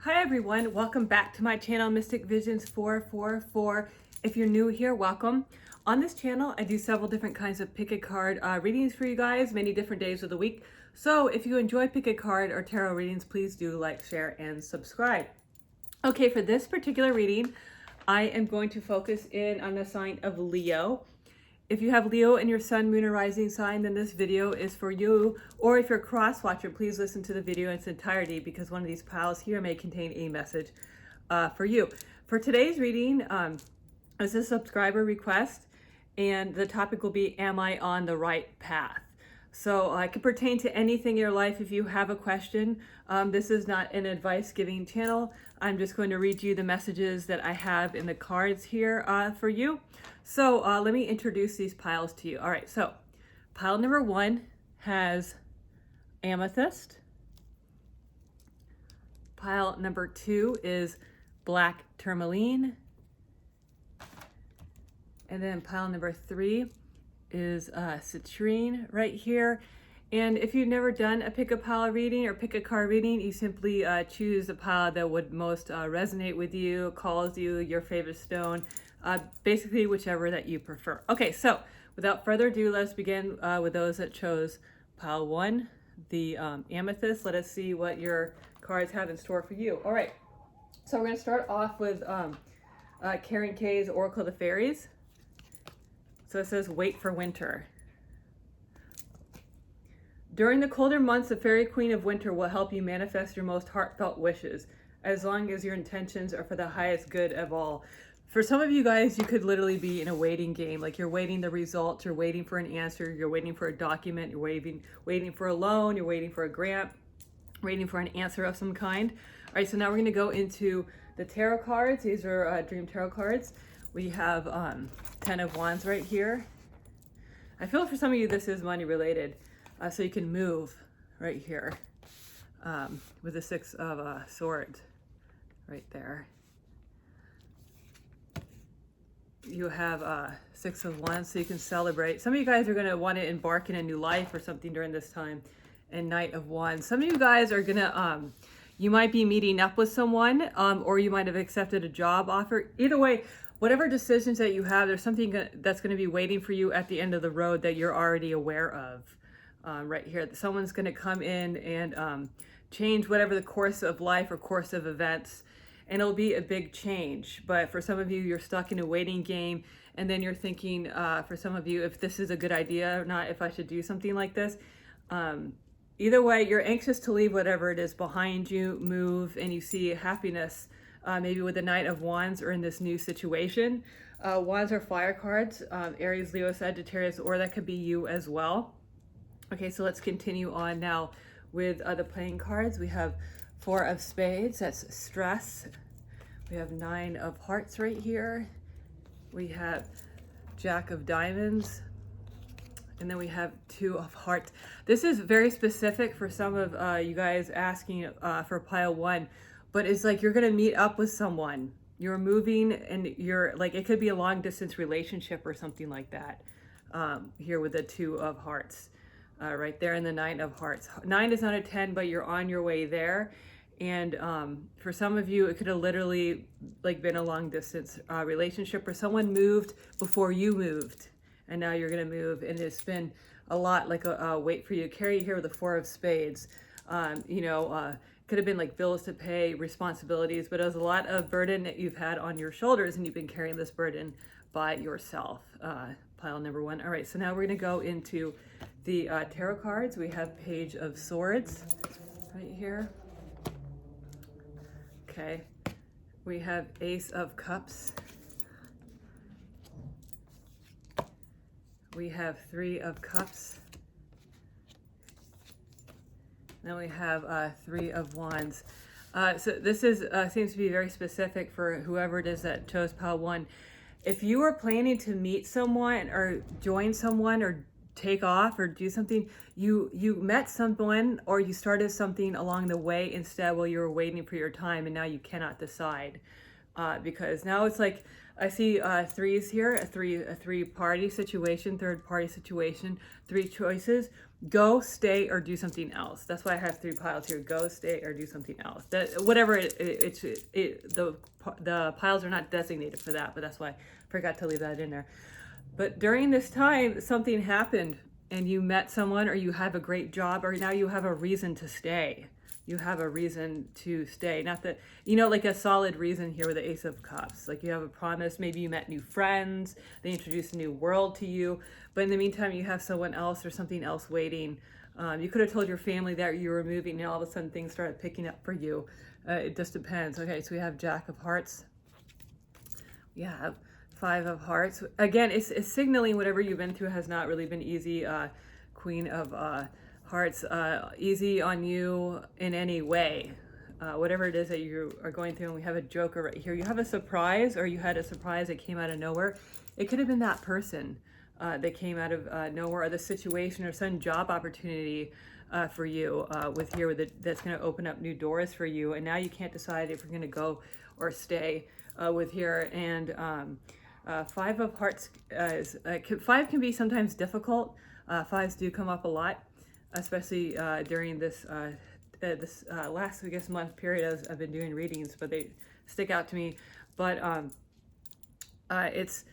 Hi everyone, welcome back to my channel, Mystic Visions 444. If you're new here, welcome. On this channel, I do several different kinds of pick a card readings for you guys, many different days of the week. So if you enjoy pick a card or tarot readings, please do like, share, and subscribe. Okay, for this particular reading, I am going to focus in on the sign of Leo. If you have Leo in your sun, moon, or rising sign, then this video is for you. Or if you're a cross watcher, please listen to the video in its entirety because one of these piles here may contain a message for you. For today's reading, this is a subscriber request, and the topic will be, am I on the right path? So it could pertain to anything in your life. If you have a question, this is not an advice giving channel. I'm just going to read you the messages that I have in the cards here for you. So let me introduce these piles to you. All right, so pile number 1 has amethyst. Pile number 2 is black tourmaline. And then pile number 3 is citrine right here. And if you've never done a pick a pile reading or pick a card reading, you simply choose the pile that would most resonate with you, calls you, your favorite stone, basically whichever that you prefer. Okay, so without further ado, let's begin with those that chose pile 1, the amethyst. Let us see what your cards have in store for you. All right, so we're going to start off with Karen K's Oracle of the Fairies. So it says, wait for winter. During the colder months, the Fairy Queen of Winter will help you manifest your most heartfelt wishes, as long as your intentions are for the highest good of all. For some of you guys, you could literally be in a waiting game, like you're waiting the results, you're waiting for an answer, you're waiting for a document, you're waiting for a loan, you're waiting for a grant, waiting for an answer of some kind. All right, so now we're going to go into the tarot cards. These are Dream Tarot cards. We have 10 of Wands right here. I feel for some of you this is money related, so you can move right here with the 6 of Swords right there. You have 6 of Wands, so you can celebrate. Some of you guys are going to want to embark in a new life or something during this time. And Knight of Wands. Some of you guys are going to, you might be meeting up with someone, or you might have accepted a job offer. Either way, whatever decisions that you have, there's something that's going to be waiting for you at the end of the road that you're already aware of. Right here, someone's going to come in and change whatever the course of life or course of events, and it'll be a big change. But for some of you, you're stuck in a waiting game, and then you're thinking, for some of you, if this is a good idea or not, if I should do something like this. Either way, you're anxious to leave whatever it is behind you, move, and you see happiness, maybe with the Knight of Wands or in this new situation. Wands are fire cards, Aries, Leo, Sagittarius, or that could be you as well. Okay, so let's continue on now with the playing cards. We have 4 of Spades, that's stress. We have 9 of Hearts right here. We have Jack of Diamonds. And then we have 2 of Hearts. This is very specific for some of you guys asking for pile 1, but it's like you're going to meet up with someone. You're moving and you're like, it could be a long distance relationship or something like that. Here with the 2 of Hearts right there in the 9 of Hearts. 9 is not a 10, but you're on your way there. And for some of you, it could have literally like been a long distance relationship, or someone moved before you moved. And now you're going to move, and it's been a lot like a wait for you. Carry here with the 4 of Spades. Could have been like bills to pay, responsibilities, but it was a lot of burden that you've had on your shoulders, and you've been carrying this burden by yourself. Pile number 1. All right, so now we're going to go into the tarot cards. We have Page of Swords right here. Okay. We have Ace of Cups. We have 3 of Cups. Then we have 3 of Wands. So this is seems to be very specific for whoever it is that chose pile 1. If you are planning to meet someone or join someone or take off or do something, you met someone or you started something along the way instead while you were waiting for your time, and now you cannot decide. because now it's like I see threes here, a three party situation, third party situation, three choices: go, stay, or do something else. That's why I have three piles here: go, stay, or do something else. That whatever the piles are not designated for that, but that's why I forgot to leave that in there. But during this time, something happened, and you met someone, or you have a great job, or now you have a reason to stay. You have a reason to stay. Not that, like a solid reason here with the Ace of Cups. Like you have a promise. Maybe you met new friends. They introduced a new world to you. But in the meantime, you have someone else or something else waiting. You could have told your family that you were moving, and all of a sudden things started picking up for you. It just depends. Okay, so we have Jack of Hearts. We have Five of Hearts. Again, it's signaling whatever you've been through has not really been easy. Queen of Hearts, easy on you in any way. Whatever it is that you are going through, and we have a Joker right here. You have a surprise, or you had a surprise that came out of nowhere. It could have been that person that came out of nowhere, or the situation, or some job opportunity for you that's going to open up new doors for you. And now you can't decide if you're going to go or stay with here. And Five of Hearts five can be sometimes difficult. Fives do come up a lot, especially during this last, I guess, month period. I've been doing readings, but they stick out to me. But it's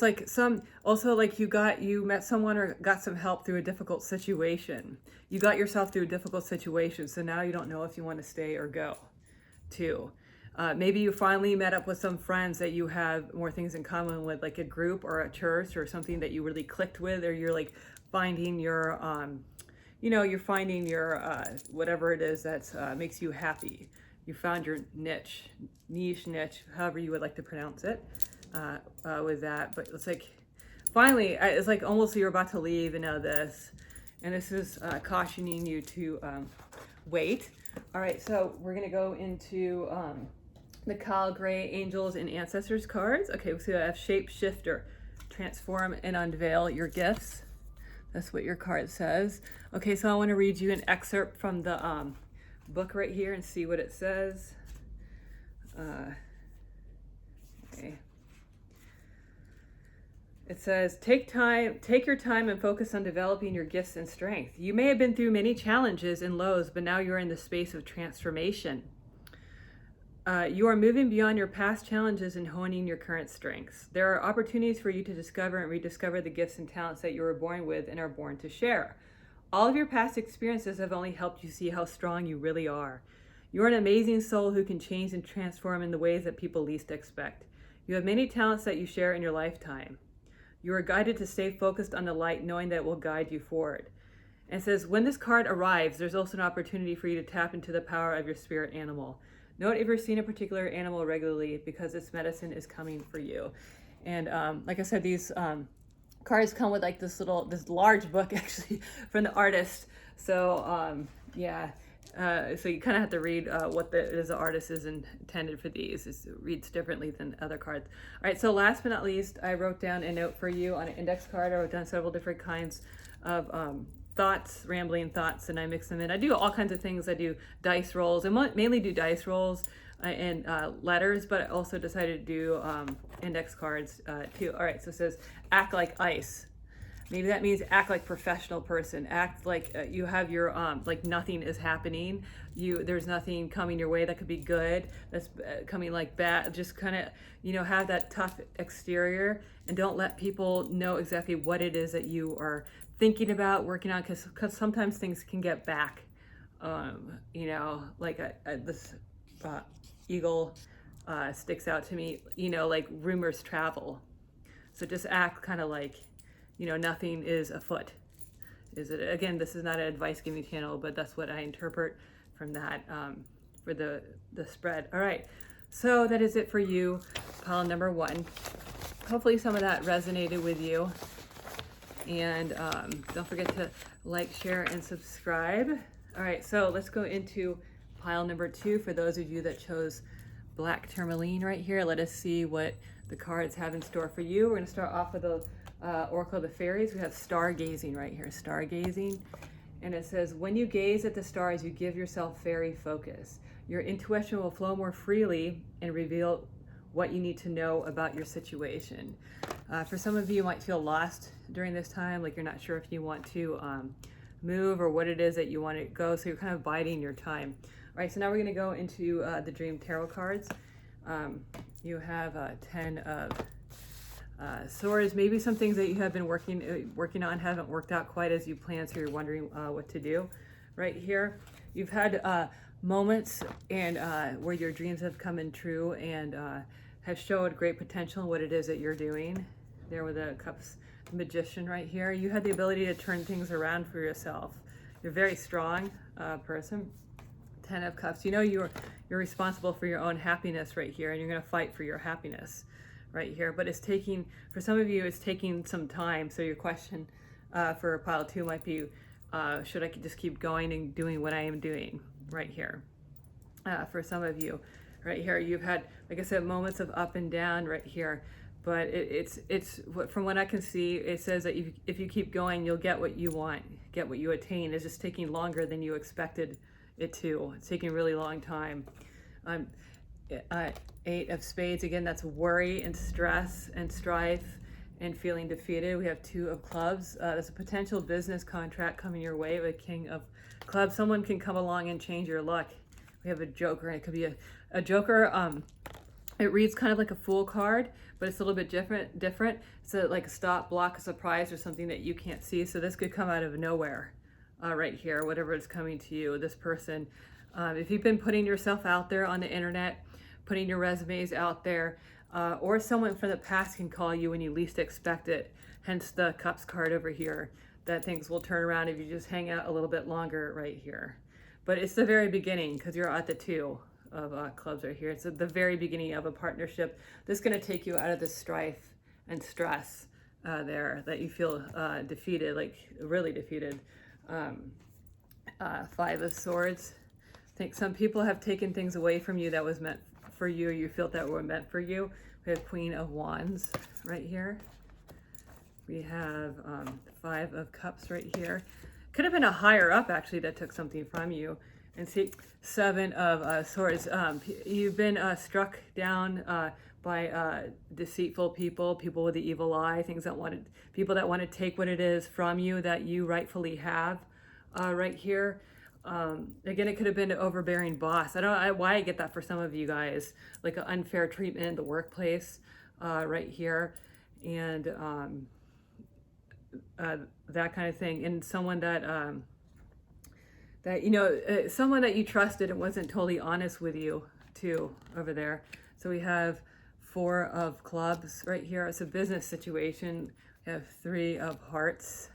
like you met someone or got some help through a difficult situation. You got yourself through a difficult situation, so now you don't know if you want to stay or go, too. Maybe you finally met up with some friends that you have more things in common with, like a group or a church or something that you really clicked with, or you're like finding your, you're finding your, whatever it is that makes you happy. You found your niche, however you would like to pronounce it, with that. But it's like, finally, it's like almost you're about to leave and know this. And this is cautioning you to wait. All right, so we're going to go into the Kyle Gray Angels and Ancestors cards. Okay, so I have Shapeshifter, transform and unveil your gifts. That's what your card says. Okay, so I want to read you an excerpt from the book right here and see what it says. Okay. It says, take your time and focus on developing your gifts and strength. You may have been through many challenges and lows, but now you're in the space of transformation. You are moving beyond your past challenges and honing your current strengths. There are opportunities for you to discover and rediscover the gifts and talents that you were born with and are born to share. All of your past experiences have only helped you see how strong you really are. You're an amazing soul who can change and transform in the ways that people least expect. You have many talents that you share in your lifetime. You are guided to stay focused on the light, knowing that it will guide you forward. And it says, when this card arrives, there's also an opportunity for you to tap into the power of your spirit animal. Note if you're seeing a particular animal regularly, because this medicine is coming for you. And like I said, these cards come with like this large book actually from the artist. So yeah, so you kind of have to read what the artist is intended for these. It reads differently than other cards. All right, so last but not least, I wrote down a note for you on an index card. I wrote down several different kinds of rambling thoughts, and I mix them in. I do all kinds of things. I do dice rolls, and mainly do dice rolls and letters, but I also decided to do index cards too. All right, so it says, act like ice. Maybe that means act like professional person. Act like you have your, like nothing is happening. There's nothing coming your way that could be good. That's coming like bad. Just kind of, have that tough exterior, and don't let people know exactly what it is that you are thinking about, working on, because sometimes things can get back. Like this eagle sticks out to me, like rumors travel. So just act kind of like, nothing is afoot. Is it? Again, this is not an advice giving channel, but that's what I interpret from that for the spread. All right, so that is it for you, pile number one. Hopefully some of that resonated with you. And don't forget to like, share, and subscribe. All right, so let's go into pile number two for those of you that chose black tourmaline right here. Let us see what the cards have in store for you. We're going to start off with the Oracle of the Fairies. We have stargazing right here, stargazing. And it says, when you gaze at the stars, you give yourself fairy focus. Your intuition will flow more freely and reveal what you need to know about your situation. For some of you, you might feel lost during this time, like you're not sure if you want to move or what it is that you want to go, so you're kind of biding your time. All right, so now we're going to go into the Dream Tarot cards. You have 10 of Swords. Maybe some things that you have been working on haven't worked out quite as you planned, so you're wondering what to do. Right here, you've had moments and where your dreams have come in true and have showed great potential in what it is that you're doing. There with the Cups, Magician right here. You had the ability to turn things around for yourself. You're a very strong person. 10 of Cups. You know you're responsible for your own happiness right here, and you're going to fight for your happiness right here. But it's taking, for some of you, it's taking some time. So your question for pile 2 might be, should I just keep going and doing what I am doing right here? For some of you, right here, you've had, like I said, moments of up and down right here. But it's from what I can see, it says that if you keep going, you'll get what you want, get what you attain. It's just taking longer than you expected it to. It's taking a really long time. 8 of Spades, again, that's worry and stress and strife and feeling defeated. We have 2 of Clubs. There's a potential business contract coming your way with King of Clubs. Someone can come along and change your luck. We have a Joker, and it could be a Joker. It reads kind of like a Fool card, but it's a little bit different. It's like a stop, block, a surprise, or something that you can't see. So this could come out of nowhere right here, whatever is coming to you. This person, if you've been putting yourself out there on the internet, putting your resumes out there, or someone from the past can call you when you least expect it. Hence the Cups card over here, that things will turn around if you just hang out a little bit longer right here. But it's the very beginning, because you're at the 2 of Clubs right here. It's at the very beginning of a partnership. This is going to take you out of the strife and stress there that you feel defeated, like really defeated. 5 of Swords. I think some people have taken things away from you that was meant for you, or you felt that were meant for you. We have Queen of Wands right here. We have 5 of Cups right here. Could have been a higher up actually that took something from you. And see, 7 of Swords. You've been struck down by deceitful people, people with the evil eye, people that want to take what it is from you that you rightfully have right here. Again, it could have been an overbearing boss. I don't know why I get that for some of you guys, like an unfair treatment in the workplace right here, and that kind of thing. And someone that someone that you trusted and wasn't totally honest with you too over there. So we have 4 of Clubs right here. It's a business situation. We have 3 of Hearts.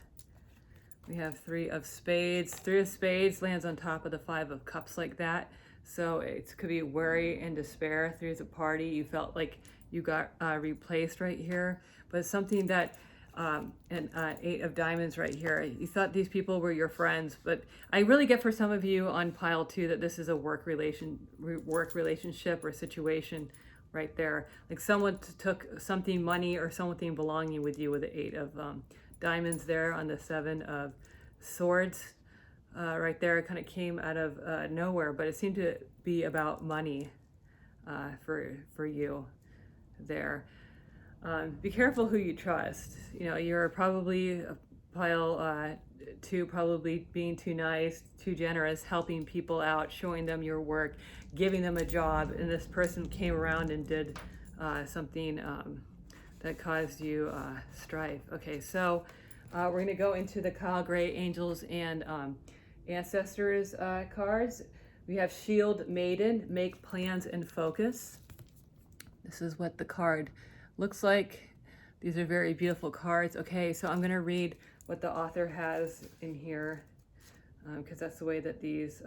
We have 3 of Spades. 3 of Spades lands on top of the 5 of Cups like that. So it could be worry and despair. 3 is a party. You felt like you got replaced right here. But it's something that, and 8 of Diamonds right here. You thought these people were your friends, but I really get for some of you on pile 2 that this is a work relationship or situation right there. Like someone took something, money or something belonging with you with the 8 of Diamonds there on the 7 of Swords right there. It kind of came out of nowhere, but it seemed to be about money for you there. Be careful who you trust. You know, you're probably pile 2, probably being too nice, too generous, helping people out, showing them your work, giving them a job, and this person came around and did something that caused you strife. Okay, so we're going to go into the Kyle Gray Angels and Ancestors cards. We have Shield Maiden, Make Plans and Focus. This is what the card looks like. These are very beautiful cards. Okay, so I'm going to read what the author has in here because that's the way that these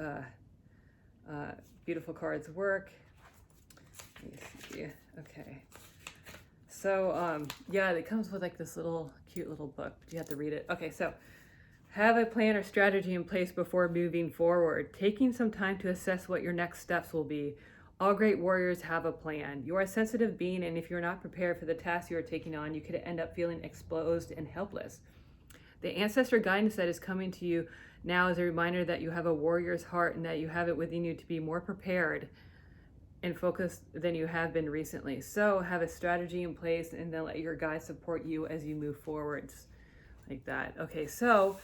beautiful cards work. Let me see. Okay. So, yeah, it comes with like this little cute little book, but you have to read it. Okay, so have a plan or strategy in place before moving forward, taking some time to assess what your next steps will be. All great warriors have a plan. You are a sensitive being, and if you're not prepared for the task you are taking on, you could end up feeling exposed and helpless. The ancestor guidance that is coming to you now is a reminder that you have a warrior's heart and that you have it within you to be more prepared and focused than you have been recently. So have a strategy in place and then let your guides support you as you move forwards like that. Okay, so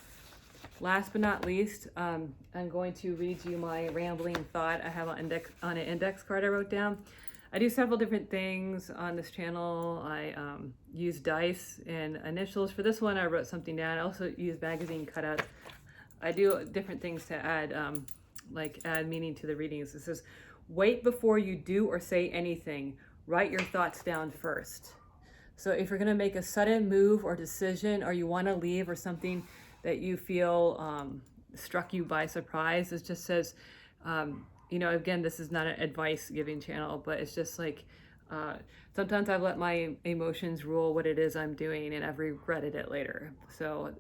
last but not least, I'm going to read you my rambling thought I have on an index card I wrote down. I do several different things on this channel. I use dice and initials. For this one, I wrote something down. I also use magazine cutouts. I do different things to add, add meaning to the readings. It says, wait before you do or say anything. Write your thoughts down first. So if you're going to make a sudden move or decision, or you want to leave, or something that you feel struck you by surprise, it just says, again, this is not an advice giving channel, but it's just like, sometimes I've let my emotions rule what it is I'm doing, and I've regretted it later. So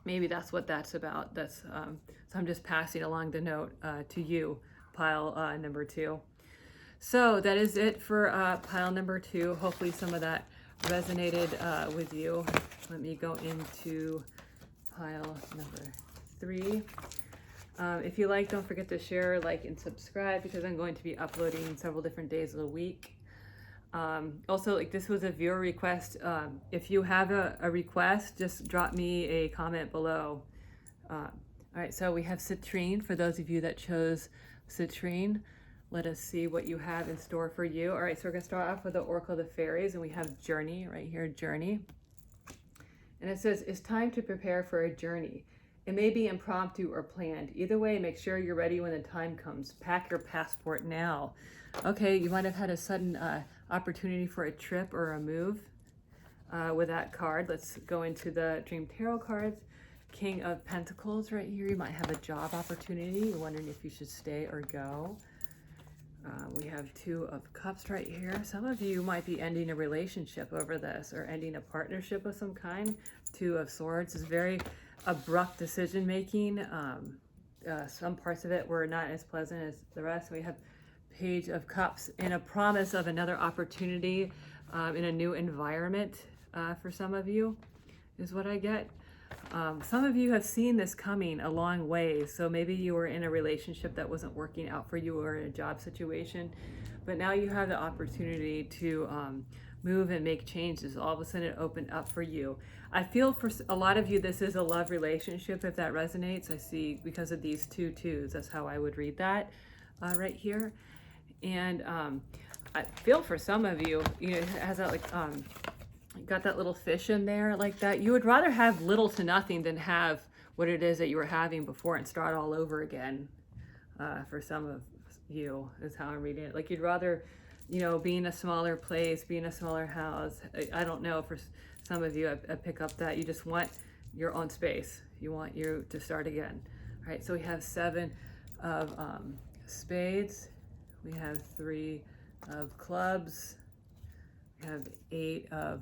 maybe that's what that's about. So I'm just passing along the note to you, pile number 2. So that is it for pile number 2. Hopefully some of that resonated with you. Let me go into pile number 3. If you like, don't forget to share, like, and subscribe, because I'm going to be uploading several different days of the week. Also, like, this was a viewer request. If you have a request, just drop me a comment below. All right, so we have citrine for those of you that chose citrine. Let us see what you have in store for you. All right, so we're gonna start off with the Oracle of the Fairies, and we have Journey right here, Journey. And it says, it's time to prepare for a journey. It may be impromptu or planned. Either way, make sure you're ready when the time comes. Pack your passport now. Okay, you might have had a sudden opportunity for a trip or a move with that card. Let's go into the Dream Tarot cards. King of Pentacles right here. You might have a job opportunity. You're wondering if you should stay or go. We have Two of Cups right here. Some of you might be ending a relationship over this, or ending a partnership of some kind. Two of Swords is very abrupt decision making. Some parts of it were not as pleasant as the rest. We have Page of Cups and a promise of another opportunity in a new environment for some of you is what I get. Some of you have seen this coming a long way. So maybe you were in a relationship that wasn't working out for you, or in a job situation, but now you have the opportunity to move and make changes. All of a sudden it opened up for you. I feel for a lot of you, this is a love relationship, if that resonates. I see, because of these 2 twos, that's how I would read that right here. And I feel for some of you, it has that, like, got that little fish in there like that. You would rather have little to nothing than have what it is that you were having before and start all over again. For some of you is how I'm reading it. Like, you'd rather, be in a smaller place, be in a smaller house. I don't know, for some of you, I pick up that you just want your own space. You want you to start again. All right, so we have 7 of spades. We have 3 of clubs. We have 8 of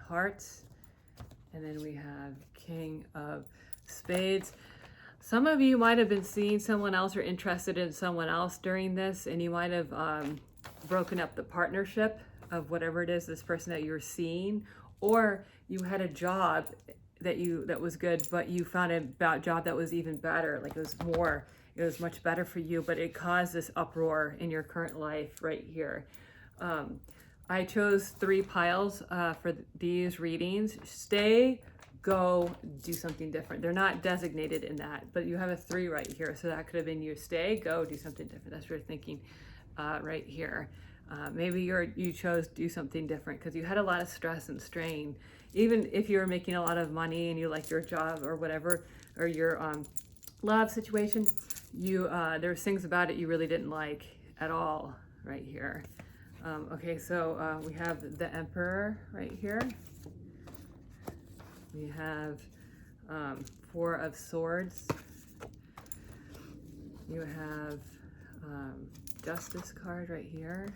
hearts. And then we have King of Spades. Some of you might have been seeing someone else or interested in someone else during this, and you might have broken up the partnership of whatever it is, this person that you're seeing, or you had a job that was good, but you found a job that was even better. Like, it was much better for you, but it caused this uproar in your current life right here. I chose 3 piles for these readings. Stay, go, do something different. They're not designated in that, but you have a 3 right here. So that could have been you. Stay, go, do something different. That's what you're thinking right here. Maybe you chose do something different because you had a lot of stress and strain. Even if you were making a lot of money and you like your job or whatever, or your love situation, there's things about it you really didn't like at all right here. Okay, so we have the Emperor right here. We have 4 of Swords. You have Justice card right here.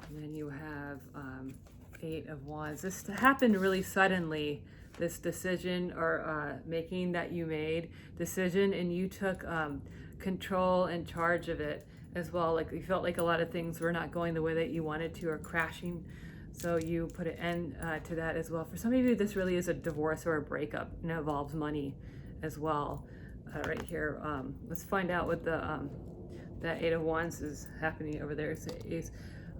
And then you have 8 of Wands. This happened really suddenly, this decision or making that you made decision, and you took control and charge of it as well. Like, you felt like a lot of things were not going the way that you wanted to, or crashing. So you put an end to that as well. For some of you, this really is a divorce or a breakup, and it involves money as well. Right here, let's find out what the that 8 of Wands is happening over there. It's the Ace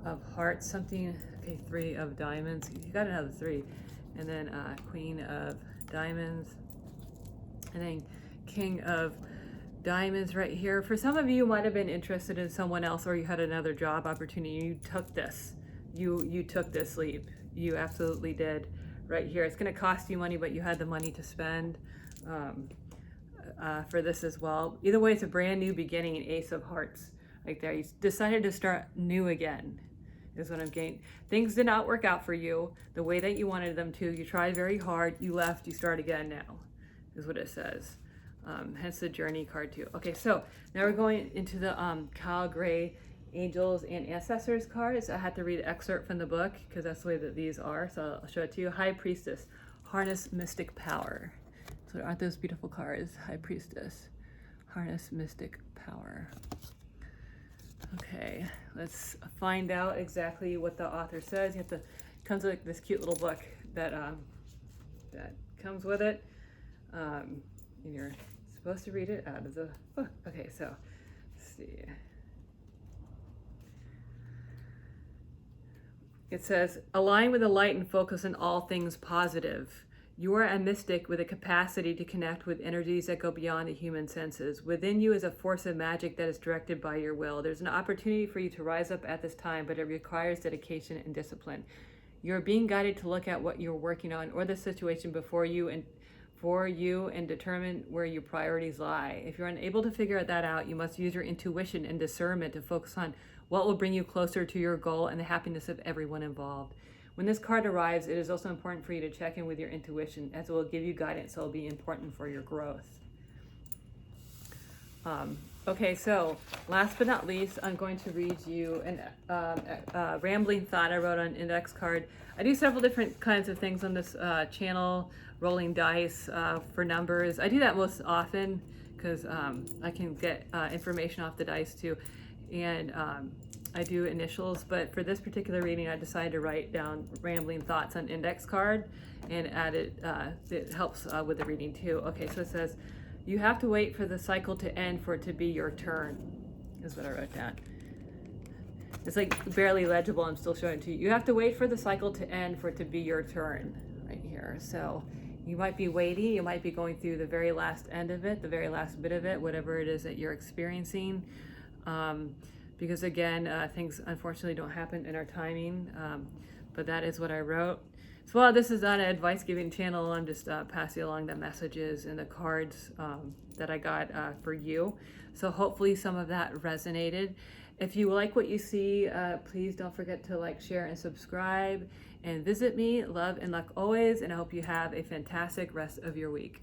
of Hearts, something. Okay, 3 of Diamonds. You got another 3. And then Queen of Diamonds. And then King of Diamonds right here. For some of you might have been interested in someone else, or you had another job opportunity. You took this. You took this leap. You absolutely did right here. It's going to cost you money, but you had the money to spend for this as well. Either way, it's a brand new beginning, Ace of Hearts right there. You decided to start new again is what I'm getting. Things did not work out for you the way that you wanted them to. You tried very hard. You left. You start again now is what it says. Hence the Journey card too. Okay, so now we're going into the Kyle Gray Angels and Ancestors cards. I had to read an excerpt from the book because that's the way that these are. So I'll show it to you. High Priestess, harness mystic power. So aren't those beautiful cards? High Priestess, harness mystic power. Okay, let's find out exactly what the author says. You have to, comes with this cute little book that that comes with it. And you're supposed to read it out of the book. Okay, so let's see. It says, align with the light and focus on all things positive. You are a mystic with a capacity to connect with energies that go beyond the human senses. Within you is a force of magic that is directed by your will. There's an opportunity for you to rise up at this time, but it requires dedication and discipline. You're being guided to look at what you're working on or the situation before you and for you and determine where your priorities lie. If you're unable to figure that out, you must use your intuition and discernment to focus on what will bring you closer to your goal and the happiness of everyone involved. When this card arrives, it is also important for you to check in with your intuition, as it will give you guidance that will be important for your growth. Okay, so last but not least, I'm going to read you a rambling thought I wrote on index card. I do several different kinds of things on this channel, rolling dice for numbers. I do that most often because I can get information off the dice too. And I do initials, but for this particular reading, I decided to write down rambling thoughts on index card and add it. It helps with the reading too. Okay, so it says, you have to wait for the cycle to end for it to be your turn, is what I wrote down. It's like barely legible. I'm still showing it to you. You have to wait for the cycle to end for it to be your turn right here. So you might be waiting. You might be going through the very last end of it, the very last bit of it, whatever it is that you're experiencing. Because again, things unfortunately don't happen in our timing, but that is what I wrote. So while this is not an advice giving channel, I'm just passing along the messages and the cards that I got for you. So hopefully some of that resonated. If you like what you see, please don't forget to like, share, and subscribe, and visit me. Love and luck always, and I hope you have a fantastic rest of your week.